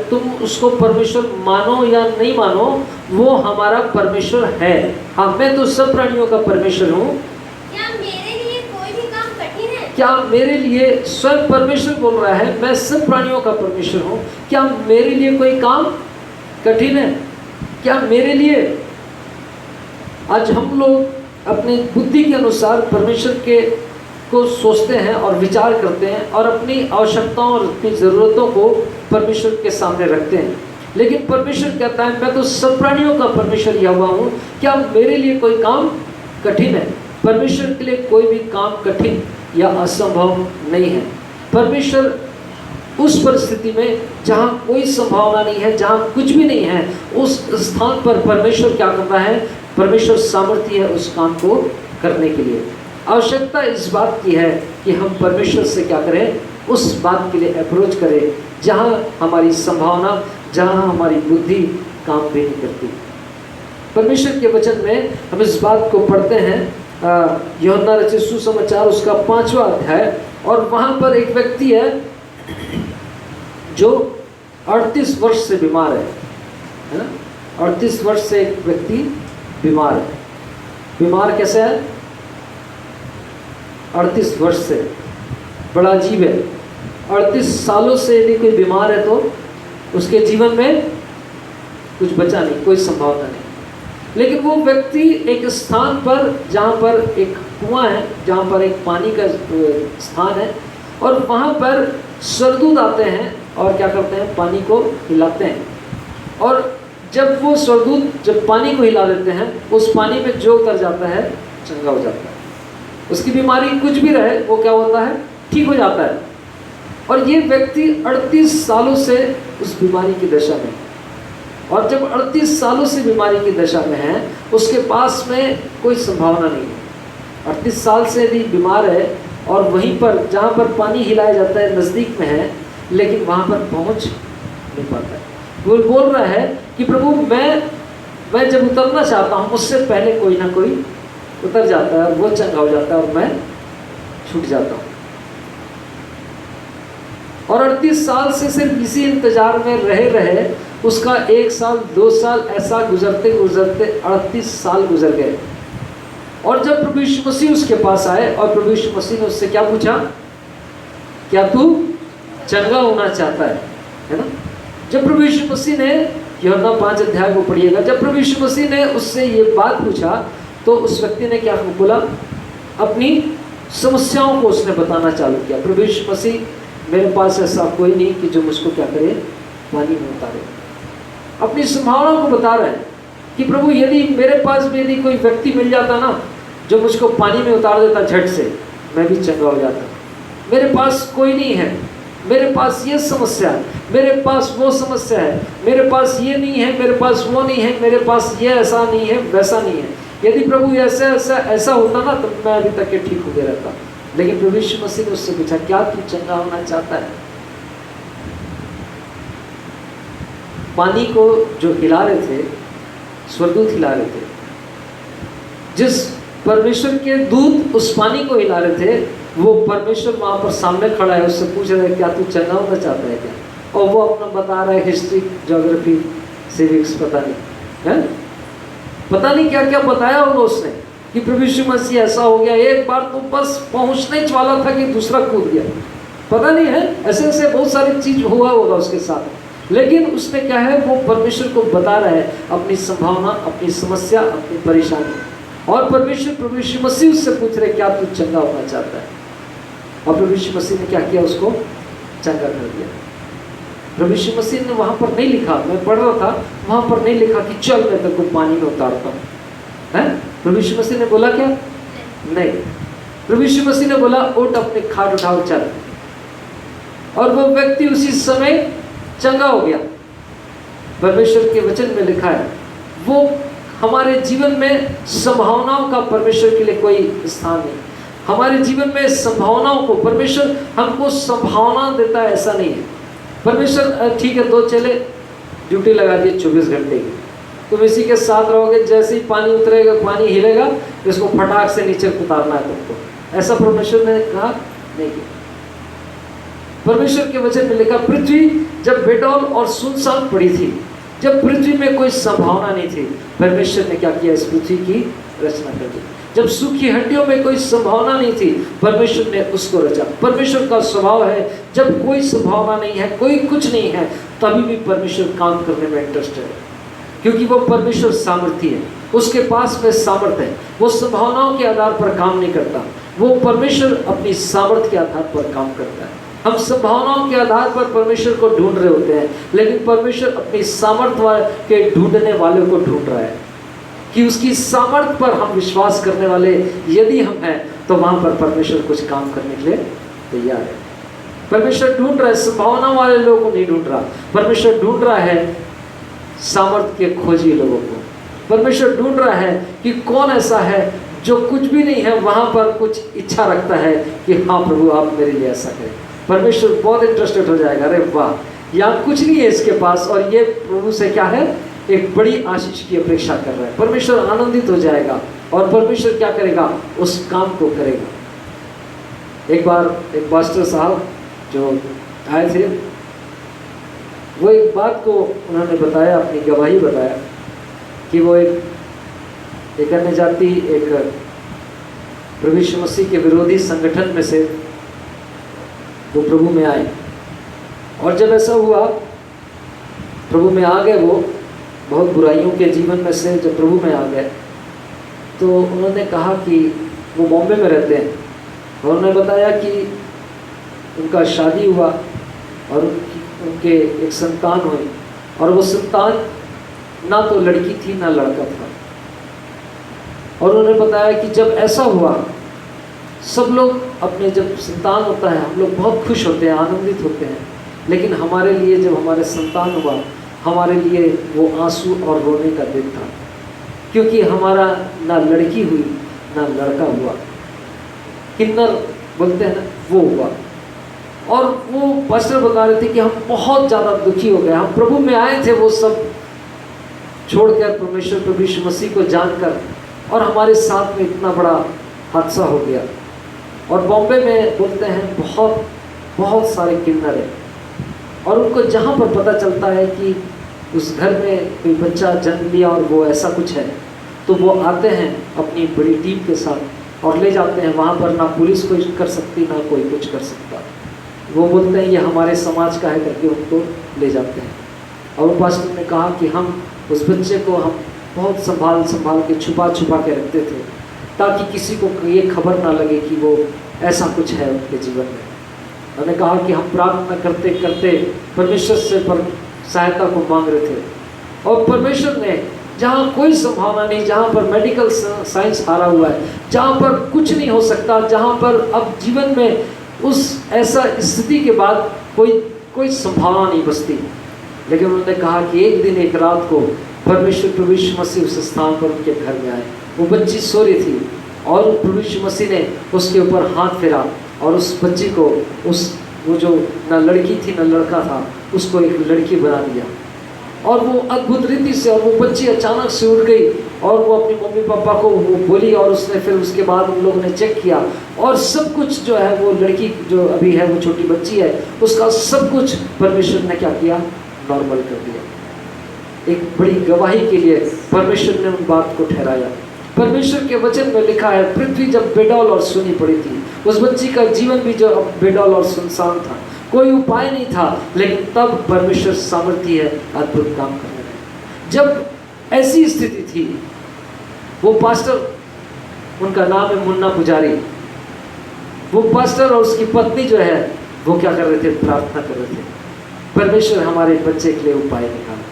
तुम उसको परमेश्वर मानो या नहीं मानो, वो हमारा परमेश्वर है। हाँ, मैं तो सब प्राणियों का परमेश्वर हूँ। क्या मेरे लिए कोई भी काम कठिन है? क्या मेरे लिए, स्वयं परमेश्वर बोल रहा है, मैं सब प्राणियों का परमेश्वर हूँ, क्या मेरे लिए कोई काम कठिन है? क्या मेरे लिए? आज हम लोग अपनी बुद्धि के अनुसार परमेश्वर के को सोचते हैं और विचार करते हैं और अपनी आवश्यकताओं और अपनी ज़रूरतों को परमेश्वर के सामने रखते हैं। लेकिन परमेश्वर कहता है मैं तो सब प्राणियों का परमेश्वर यहोवा हूँ, क्या मेरे लिए कोई काम कठिन है? परमेश्वर के लिए कोई भी काम कठिन या असंभव नहीं है। परमेश्वर उस परिस्थिति में जहाँ कोई संभावना नहीं है, जहाँ कुछ भी नहीं है, उस स्थान पर परमेश्वर क्या कर रहा है? परमेश्वर सामर्थ्य है उस काम को करने के लिए। आवश्यकता इस बात की है कि हम परमेश्वर से क्या करें? उस बात के लिए अप्रोच करें जहाँ हमारी संभावना, जहाँ हमारी बुद्धि काम भी नहीं करती। परमेश्वर के वचन में हम इस बात को पढ़ते हैं, यूहन्ना रचित सुसमाचार उसका 5वां अध्याय, और वहाँ पर एक व्यक्ति है जो 38 वर्ष से बीमार है ना? 38 वर्ष से एक व्यक्ति बीमार है। बीमार कैसे है? 38 वर्ष से, बड़ा अजीब है। 38 सालों से यदि कोई बीमार है तो उसके जीवन में कुछ बचा नहीं, कोई संभावना नहीं। लेकिन वो व्यक्ति एक स्थान पर, जहाँ पर एक कुआं है, जहाँ पर एक पानी का स्थान है, और वहाँ पर स्वर्गदूत आते हैं और क्या करते हैं? पानी को हिलाते हैं। और जब वो स्वर्गदूत जब पानी को हिला देते हैं, उस पानी में जो उतर जाता है चंगा हो जाता है। उसकी बीमारी कुछ भी रहे, वो क्या होता है? ठीक हो जाता है। और ये व्यक्ति 38 सालों से उस बीमारी की दशा में, और जब 38 सालों से बीमारी की दशा में है, उसके पास में कोई संभावना नहीं है। 38 साल से यदि बीमार है और वहीं पर जहाँ पर पानी हिलाया जाता है नज़दीक में है, लेकिन वहाँ पर पहुँच नहीं पाता है। वो बोल रहा है कि प्रभु मैं जब उतरना चाहता हूँ, उससे पहले कोई ना कोई उतर जाता है, वो चंगा हो जाता है और मैं छूट जाता हूँ। और 38 साल से सिर्फ इसी इंतजार में रहे उसका 1 साल 2 साल ऐसा गुजरते गुजरते 38 साल गुजर गए। और जब प्रभु यीशु मसीह उसके पास आए और प्रभु यीशु मसीह ने उससे क्या पूछा? क्या तू चंगा होना चाहता है ना? जब प्रभु यीशु मसीह ने, यूहन्ना 5 अध्याय को पढ़िएगा, जब प्रभु यीशु मसीह ने उससे ये बात पूछा तो उस व्यक्ति ने क्या बोला? अपनी समस्याओं को उसने बताना चालू किया। प्रभु यीशु मसीह, मेरे पास ऐसा कोई नहीं कि जो मुझको क्या करे? पानी में उतारे। अपनी संभावनाओं को बता रहा है कि प्रभु यदि मेरे पास भी यदि कोई व्यक्ति मिल जाता ना जो मुझको पानी में उतार देता झट से, मैं भी चंगा हो जाता। मेरे पास कोई नहीं है, मेरे पास ये समस्या है, मेरे पास वो समस्या है, मेरे पास ये नहीं है, मेरे पास वो नहीं है, मेरे पास ये ऐसा नहीं है, वैसा नहीं है। यदि प्रभु ऐसा होता ना तो मैं अभी तक के ठीक हो गया रहता। लेकिन प्रभु यीशु मसीह ने उससे पूछा, क्या तू चंगा होना चाहता है? पानी को जो हिला रहे थे, स्वर्गदूत हिला रहे थे। जिस परमेश्वर के दूत उस पानी को हिला रहे थे, वो परमेश्वर वहाँ पर सामने खड़ा है, उससे पूछ रहा है क्या तू चंगा होना चाहता है क्या? और वो अपना बता रहा है, हिस्ट्री, ज्योग्राफी, सिविक्स, पता नहीं है, पता नहीं क्या क्या बताया होगा उसने कि प्रभु यीशु मसीह ऐसा हो गया। एक बार तो बस पहुँचने वाला था कि दूसरा कूद गया, पता नहीं है, ऐसे ऐसे बहुत सारी चीज हुआ होगा उसके साथ। लेकिन उसने क्या है, वो परमेश्वर को बता रहा है अपनी संभावना, अपनी समस्या, अपनी परेशानी। और परमेश्वर प्रभु यीशु मसीह उससे पूछ रहे क्या तू चंगा होना चाहता है? और प्रभु यीशु मसीह ने क्या किया? उसको चंगा कर दिया। प्रभु यीशु मसीह ने वहाँ पर नहीं लिखा, मैं पढ़ रहा था, वहाँ पर नहीं लिखा कि चल मैं तेरे को पानी में उतारता हूँ, है? प्रभु यीशु मसीह ने बोला क्या? नहीं। प्रभु यीशु मसीह ने बोला उठ, अपने खाट उठाओ, चल। और वो व्यक्ति उसी समय चंगा हो गया। परमेश्वर के वचन में लिखा है, वो हमारे जीवन में संभावनाओं का परमेश्वर के लिए कोई स्थान नहीं। हमारे जीवन में संभावनाओं को परमेश्वर हमको संभावना देता है, ऐसा नहीं है। परमेश्वर ठीक है, 2 चेले ड्यूटी लगा दी 24 घंटे की, तुम इसी के साथ रहोगे, जैसे ही पानी उतरेगा, पानी हिलेगा, इसको फटाक से नीचे उतारना है तुमको। ऐसा परमेश्वर ने कहा नहीं किया। परमेश्वर के वचन में लिखा, पृथ्वी जब बेडौल और सुनसान पड़ी थी, जब पृथ्वी में कोई संभावना नहीं थी, परमेश्वर ने क्या किया? इस पृथ्वी की रचना कर दी। जब सूखी हड्डियों में कोई संभावना नहीं थी, परमेश्वर ने उसको रचा। परमेश्वर का स्वभाव है, जब कोई संभावना नहीं है, कोई कुछ नहीं है, तभी भी परमेश्वर काम करने में इंटरेस्टेड है, क्योंकि वो परमेश्वर सामर्थी है, उसके पास में सामर्थ्य है। वो संभावनाओं के आधार पर काम नहीं करता, वो परमेश्वर अपनी सामर्थ्य के आधार पर काम करता है। हम संभावनाओं के आधार पर परमेश्वर को ढूंढ रहे होते हैं, लेकिन परमेश्वर अपनी सामर्थ्य के ढूंढने वाले को ढूंढ रहा है, कि उसकी सामर्थ्य पर हम विश्वास करने वाले यदि हम हैं, तो वहां पर परमेश्वर कुछ काम करने के लिए तैयार है। परमेश्वर ढूंढ रहा है, संभावना वाले लोगों को नहीं ढूंढ रहा। परमेश्वर ढूंढ रहा है सामर्थ्य के खोजी लोगों को। परमेश्वर ढूंढ रहा है कि कौन ऐसा है जो कुछ भी नहीं है, वहां पर कुछ इच्छा रखता है कि हाँ प्रभु आप मेरे लिए ऐसा करें। परमेश्वर बहुत इंटरेस्टेड हो जाएगा, अरे वाह, यहाँ कुछ नहीं है इसके पास और ये प्रभु से क्या है, एक बड़ी आशीष की अपेक्षा कर रहा है। परमेश्वर आनंदित हो जाएगा और परमेश्वर क्या करेगा, उस काम को करेगा। एक बार एक पास्टर साहब जो आए थे, वो एक बात को उन्होंने बताया, अपनी गवाही बताया कि वो एक अन्य जाति, एक प्रभु यीशु मसीह के विरोधी संगठन में से वो प्रभु में आए, और जब ऐसा हुआ प्रभु में आ गए, वो बहुत बुराइयों के जीवन में से जब प्रभु में आ गए, तो उन्होंने कहा कि वो बॉम्बे में रहते हैं, और उन्होंने बताया कि उनका शादी हुआ और उनके एक संतान हुई, और वो संतान ना तो लड़की थी ना लड़का था। और उन्होंने बताया कि जब ऐसा हुआ, सब लोग अपने, जब संतान होता है हम लोग बहुत खुश होते हैं, आनंदित होते हैं, लेकिन हमारे लिए जब हमारे संतान हुआ, हमारे लिए वो आंसू और रोने का दिन था, क्योंकि हमारा ना लड़की हुई ना लड़का हुआ, किन्नर बोलते हैं ना, वो हुआ। और वो पास्टर बता रहे थे कि हम बहुत ज़्यादा दुखी हो गए, हम प्रभु में आए थे वो सब छोड़कर परमेश्वर प्रभु यीशु मसीह को जानकर, और हमारे साथ में इतना बड़ा हादसा हो गया। और बॉम्बे में बोलते हैं बहुत बहुत सारे किन्नर हैं, और उनको जहाँ पर पता चलता है कि उस घर में कोई बच्चा जन्म लिया और वो ऐसा कुछ है, तो वो आते हैं अपनी बड़ी टीम के साथ और ले जाते हैं। वहाँ पर ना पुलिस कोई कर सकती ना कोई कुछ कर सकता, वो बोलते हैं ये हमारे समाज का है करके उनको ले जाते हैं। और वो पास्टर ने कहा कि हम उस बच्चे को हम बहुत संभाल के छुपा के रखते थे, ताकि किसी को ये खबर ना लगे कि वो ऐसा कुछ है उनके जीवन में। उन्होंने कहा कि हम प्रार्थना करते करते परमेश्वर से सहायता को मांग रहे थे, और परमेश्वर ने जहाँ कोई संभावना नहीं, जहाँ पर मेडिकल साइंस हारा हुआ है, जहाँ पर कुछ नहीं हो सकता, जहाँ पर अब जीवन में उस ऐसा स्थिति के बाद कोई संभावना नहीं बचती, लेकिन उन्होंने कहा कि एक दिन एक रात को परमेश्वर प्रभु यीशु मसीह उस स्थान पर उनके घर में आए। वो बच्ची सो रही थी और प्रभु यीशु मसीह ने उसके ऊपर हाथ फेरा और उस बच्ची को, वो जो ना लड़की थी ना लड़का था, उसको एक लड़की बना दिया। और वो अद्भुत रीति से, और वो बच्ची अचानक से उठ गई और वो अपनी मम्मी पापा को वो बोली, और उसने फिर उसके बाद उन लोगों ने चेक किया और सब कुछ जो है, वो लड़की जो अभी है, वो छोटी बच्ची है, उसका सब कुछ परमेश्वर ने क्या किया, नॉर्मल कर दिया। एक बड़ी गवाही के लिए परमेश्वर ने उन बात को ठहराया। परमेश्वर के वचन में लिखा है, पृथ्वी जब बेडौल और सुनी पड़ी थी, उस बच्ची का जीवन भी जो बेडौल और सुनसान था, कोई उपाय नहीं था, लेकिन तब परमेश्वर सामर्थ्य है अद्भुत काम करने में। जब ऐसी स्थिति थी, वो पास्टर, उनका नाम है मुन्ना पुजारी, वो पास्टर और उसकी पत्नी जो है, वो क्या कर रहे थे, प्रार्थना कर रहे थे, परमेश्वर हमारे बच्चे के लिए उपाय निकाले।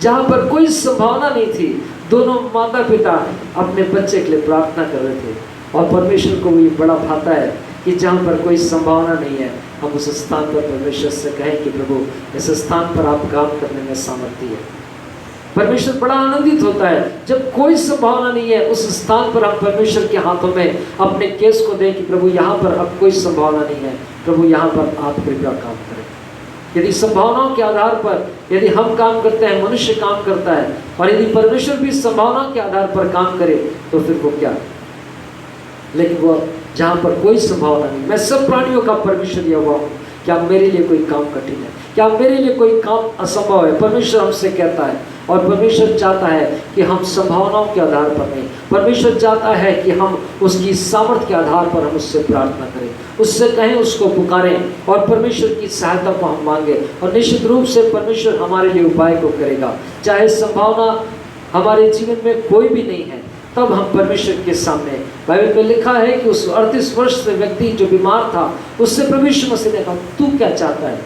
जहाँ पर कोई संभावना नहीं थी, दोनों माता पिता अपने बच्चे के लिए प्रार्थना कर रहे थे, और परमेश्वर को ये बड़ा भाता है कि जहाँ पर कोई संभावना नहीं है, हम उस स्थान पर परमेश्वर से कहें कि प्रभु इस स्थान पर आप काम करने में सामर्थ्य है। परमेश्वर बड़ा आनंदित होता है जब कोई संभावना नहीं है, उस स्थान पर हम परमेश्वर के हाथों में अपने केस को दें कि प्रभु यहाँ पर अब कोई संभावना नहीं है, प्रभु यहाँ पर आप कृपया काम करें। यदि संभावनाओं के आधार पर यदि हम काम करते हैं, मनुष्य काम करता है, और यदि परमेश्वर भी संभावना के आधार पर काम करे, तो फिर वो क्या। लेकिन वो जहाँ पर कोई संभावना नहीं, मैं सब प्राणियों का परमेश्वर दिया हुआ हूँ, क्या मेरे लिए कोई काम कठिन है, क्या मेरे लिए कोई काम असंभव है। परमेश्वर हमसे कहता है और परमेश्वर चाहता है कि हम संभावनाओं के आधार पर नहीं, परमेश्वर चाहता है कि हम उसकी सामर्थ्य के आधार पर हम उससे प्रार्थना करें, उससे कहें, उसको पुकारें और परमेश्वर की सहायता को हम मांगे। और निश्चित रूप से परमेश्वर हमारे लिए उपाय को करेगा। चाहे संभावना हमारे जीवन में कोई भी नहीं है, तब हम परमेश्वर के सामने, बाइबल में लिखा है कि उस 38 वर्ष से व्यक्ति जो बीमार था, उससे प्रभु यीशु मसीह ने कहा, तू क्या चाहता है,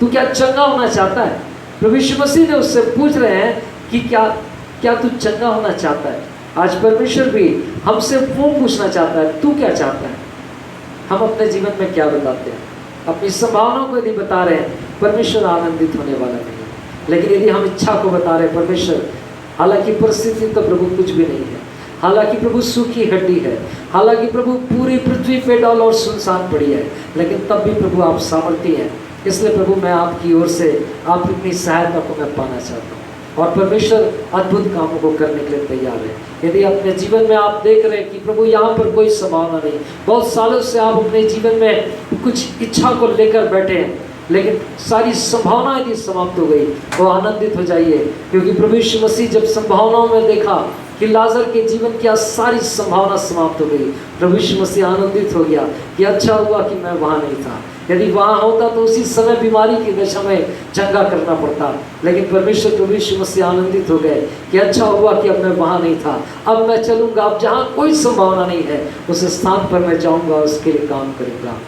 तू क्या चंगा होना चाहता है? प्रभु यीशु मसीह ने उससे पूछ रहे हैं कि क्या तू चंगा होना चाहता है? आज परमेश्वर भी हमसे वो पूछना चाहता है, तू क्या चाहता है? हम अपने जीवन में क्या बताते हैं? अपनी संभावनाओं को यदि बता रहे हैं, परमेश्वर आनंदित होने वाला नहीं है। लेकिन यदि हम इच्छा को बता रहे हैं, परमेश्वर, हालांकि परिस्थिति तो प्रभु कुछ भी नहीं है, हालांकि प्रभु सूखी हड्डी है, हालांकि प्रभु पूरी पृथ्वी पे डौल और सुनसान पड़ी है, लेकिन तब भी प्रभु आप सामर्थी हैं। इसलिए प्रभु मैं आपकी ओर से आपकी सहायता को मैं पाना चाहता हूँ, और परमेश्वर अद्भुत कामों को करने के लिए तैयार है। यदि अपने जीवन में आप देख रहे हैं कि प्रभु यहाँ पर कोई संभावना नहीं, बहुत सालों से आप अपने जीवन में कुछ इच्छा को लेकर बैठे हैं, लेकिन सारी संभावना यदि समाप्त हो गई, तो आनंदित हो जाइए, क्योंकि प्रभु यीशु मसीह जब संभावनाओं में देखा कि लाजर के जीवन की सारी संभावना समाप्त हो गई, प्रभु यीशु मसीह आनंदित हो गया कि अच्छा हुआ कि मैं वहाँ नहीं था। यदि वहाँ होता तो उसी समय बीमारी की दशा में चंगा करना पड़ता, लेकिन परमेश्वर प्रभु यीशु मसीह आनंदित हो गए कि अच्छा हुआ कि अब मैं वहाँ नहीं था, अब मैं चलूँगा, अब जहाँ कोई संभावना नहीं है उस स्थान पर मैं जाऊँगा, उसके लिए काम करूँगा।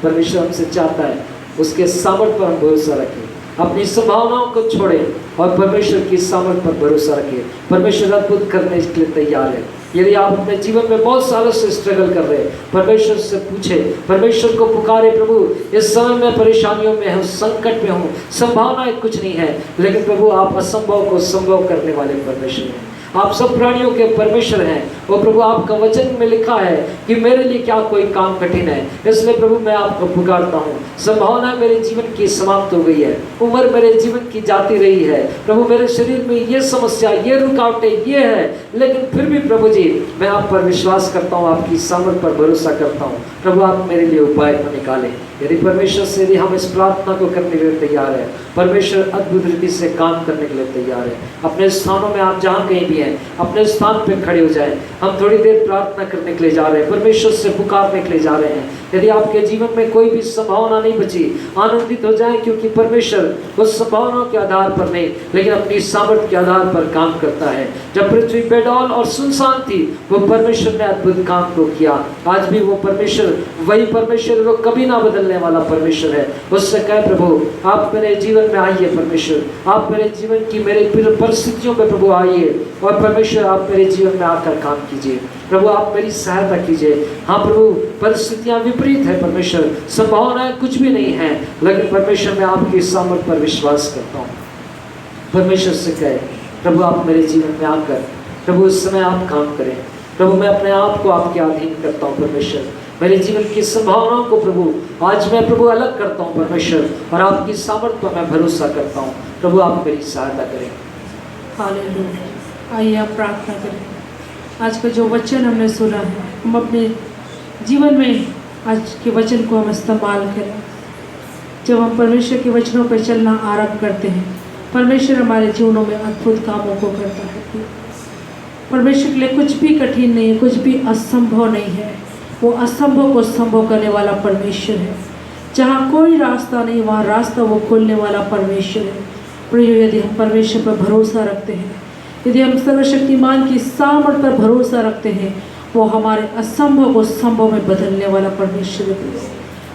परमेश्वर हमसे चाहता है उसके सामर्थ्य पर हम भरोसा रखें, अपनी संभावनाओं को छोड़ें और परमेश्वर की सामर्थ्य पर भरोसा रखें। परमेश्वर अद्भुत करने के लिए तैयार है। यदि आप अपने जीवन में बहुत सालों से स्ट्रगल कर रहे हैं, परमेश्वर से पूछे, परमेश्वर को पुकारे, प्रभु इस समय मैं परेशानियों में हूँ, संकट में हूँ, संभावनाएं कुछ नहीं है, लेकिन प्रभु आप असंभव को संभव करने वाले परमेश्वर हैं। आप सब प्राणियों के परमेश्वर हैं। वो प्रभु आपका वचन में लिखा है कि मेरे लिए क्या कोई काम कठिन है, इसलिए प्रभु मैं आपको पुकारता हूँ। संभावना मेरे जीवन की समाप्त हो गई है, उम्र मेरे जीवन की जाती रही है, प्रभु मेरे शरीर में ये समस्या, ये रुकावटें, ये है, लेकिन फिर भी प्रभु जी मैं आप पर विश्वास करता हूँ, आपकी सामर्थ पर भरोसा करता हूँ। प्रभु आप मेरे लिए उपाय को निकालें। यदि परमेश्वर से यदि हम इस प्रार्थना को करने के लिए तैयार है, परमेश्वर अद्भुत रीति से काम करने के लिए तैयार है। अपने स्थानों में आप जहाँ कहीं भी हैं, अपने स्थान पे खड़े हो जाएं। हम थोड़ी देर प्रार्थना करने के लिए जा रहे हैं, परमेश्वर से पुकारने के लिए जा रहे हैं। यदि आपके जीवन में कोई भी संभावना नहीं बची, आनंदित हो जाएं, क्योंकि परमेश्वर उस संभावनाओं के आधार पर नहीं, लेकिन अपनी सामर्थ्य के आधार पर काम करता है। जब पृथ्वी बेडौल और सुनसान थी, वो परमेश्वर ने अद्भुत काम को किया। आज भी वो परमेश्वर वही परमेश्वर, वो कभी ना बदलने वाला परमेश्वर है। उससे कहे प्रभु आप मेरे जीवन में आइए, परमेश्वर आप मेरे जीवन की मेरे परिस्थितियों में प्रभु आइए, और परमेश्वर आप मेरे जीवन में आकर काम कीजिए। प्रभु आप मेरी सहायता कीजिए। हाँ प्रभु परिस्थितियाँ विपरीत है, परमेश्वर संभावनाएं कुछ भी नहीं है, लेकिन परमेश्वर मैं आपकी सामर्थ्य पर विश्वास करता हूँ। परमेश्वर से कहे प्रभु आप मेरे जीवन में आकर प्रभु उस समय आप काम करें। प्रभु मैं अपने आप को आपके अधीन करता हूँ। परमेश्वर मेरे जीवन की संभावनाओं को प्रभु आज मैं प्रभु अलग करता हूँ परमेश्वर, और आपकी सामर्थ्य पर मैं भरोसा करता हूँ। प्रभु आप मेरी सहायता करें। हालेलुया। आइए आप प्रार्थना करें। आज का जो वचन हमने सुना है, हम अपने जीवन में आज के वचन को हम इस्तेमाल करें। जब हम परमेश्वर के वचनों पर चलना आरंभ करते हैं, परमेश्वर हमारे जीवनों में अद्भुत कामों को करता है। परमेश्वर के लिए कुछ भी कठिन नहीं है, कुछ भी असंभव नहीं है। वो असंभव को संभव करने वाला परमेश्वर है। जहाँ कोई रास्ता नहीं, वहाँ रास्ता वो खोलने वाला परमेश्वर है। प्रियो, यदि हम परमेश्वर पर भरोसा रखते हैं, यदि हम सर्वशक्तिमान की सामर्थ्य पर भरोसा रखते हैं, वो हमारे असंभव को संभव में बदलने वाला परमेश्वर है।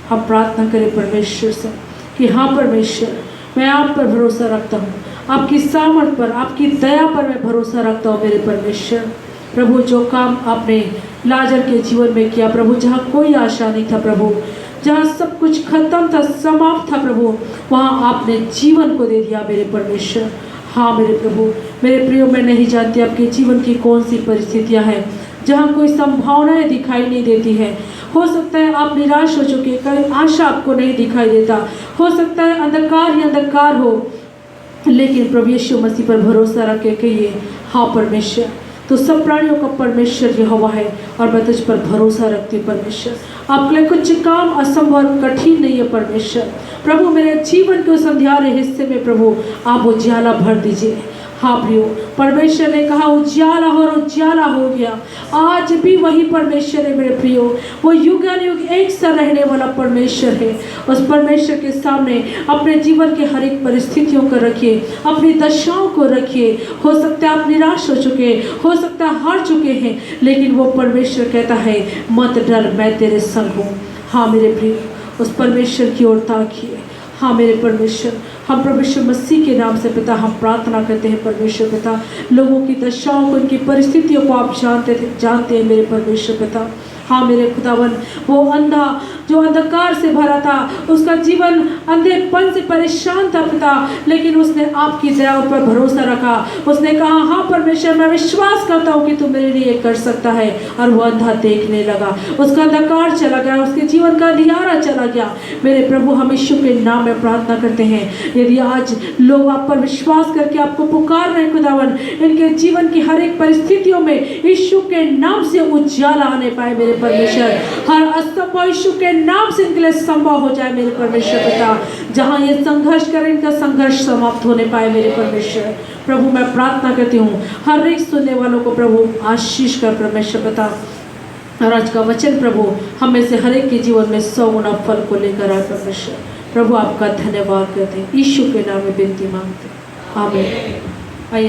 हम प्रार्थना करें परमेश्वर से कि हाँ परमेश्वर, मैं आप पर भरोसा रखता हूँ, आपकी सामर्थ्य पर, आपकी दया पर मैं भरोसा रखता हूँ। मेरे परमेश्वर प्रभु, जो काम आपने लाजर के जीवन में किया प्रभु, जहाँ कोई आशा नहीं था प्रभु, जहाँ सब कुछ खत्म था, समाप्त था प्रभु, वहाँ आपने जीवन को दे दिया मेरे परमेश्वर। हाँ मेरे प्रभु, मेरे प्रियो, मैं नहीं जानती आपके जीवन की कौन सी परिस्थितियाँ हैं जहाँ कोई संभावनाएं दिखाई नहीं देती है। हो सकता है आप निराश हो चुके, कहीं आशा आपको नहीं दिखाई देता, हो सकता है अंधकार ही अंधकार हो, लेकिन प्रभु यीशु मसीह पर भरोसा रख के कहिए हाँ परमेश्वर, तो सब प्राणियों का परमेश्वर यहोवा है, और मैं तुझ पर भरोसा रखती हूँ परमेश्वर। आपके लिए कुछ काम असंभव कठिन नहीं है परमेश्वर। प्रभु मेरे जीवन के उस अंधियारे हिस्से में प्रभु आप उजाला भर दीजिए। हाँ प्रियो, परमेश्वर ने कहा उजाला हो और उजाला हो गया। आज भी वही परमेश्वर है मेरे प्रियो, वो युगानुयुग एक सा रहने वाला परमेश्वर है। उस परमेश्वर के सामने अपने जीवन के हर एक परिस्थितियों को रखिए, अपनी दशाओं को रखिए। हो सकता है आप निराश हो चुके, हो सकता है हार चुके हैं, लेकिन वो परमेश्वर कहता है मत डर, मैं तेरे संग हूँ। हाँ मेरे प्रियो, उस परमेश्वर की ओर ताकिए। हाँ मेरे परमेश्वर, हम परमेश्वर मसीह के नाम से पिता हम प्रार्थना करते हैं। परमेश्वर पिता, लोगों की दशाओं को, उनकी परिस्थितियों को आप जानते हैं मेरे परमेश्वर पिता। हाँ मेरे खुदावन, वो अंधा जो अंधकार से भरा था, उसका जीवन अंधेपन से परेशान था पिता, लेकिन उसने आपकी दया पर भरोसा रखा। उसने कहा हाँ परमेश्वर, मैं विश्वास करता हूँ कि तू मेरे लिए कर सकता है, और वो अंधा देखने लगा। उसका अंधकार चला गया, उसके जीवन का अंधियारा चला गया। मेरे प्रभु, हम यीशु के नाम में प्रार्थना करते हैं, यदि आज लोग आप पर विश्वास करके आपको पुकार रहे हैं खुदावन, इनके जीवन की हर एक परिस्थितियों में यीशु के नाम से उजाला आने पाए मेरे परमेश्वर। हर असंभव यीशु के नाम से इनके लिए संभव हो जाए मेरे परमेश्वर पिता। जहाँ ये संघर्ष करें, इनका संघर्ष समाप्त होने पाए मेरे परमेश्वर। प्रभु मैं प्रार्थना करती हूँ, हर एक सुनने वालों को प्रभु आशीष कर परमेश्वर पिता। और आज का वचन प्रभु हमें से हर एक के जीवन में 100 गुना फल को लेकर आए परमेश्वर। प्रभु आपका धन्यवाद करते हैं, यीशु के नाम में विनती मांगते हैं, आमीन। आइए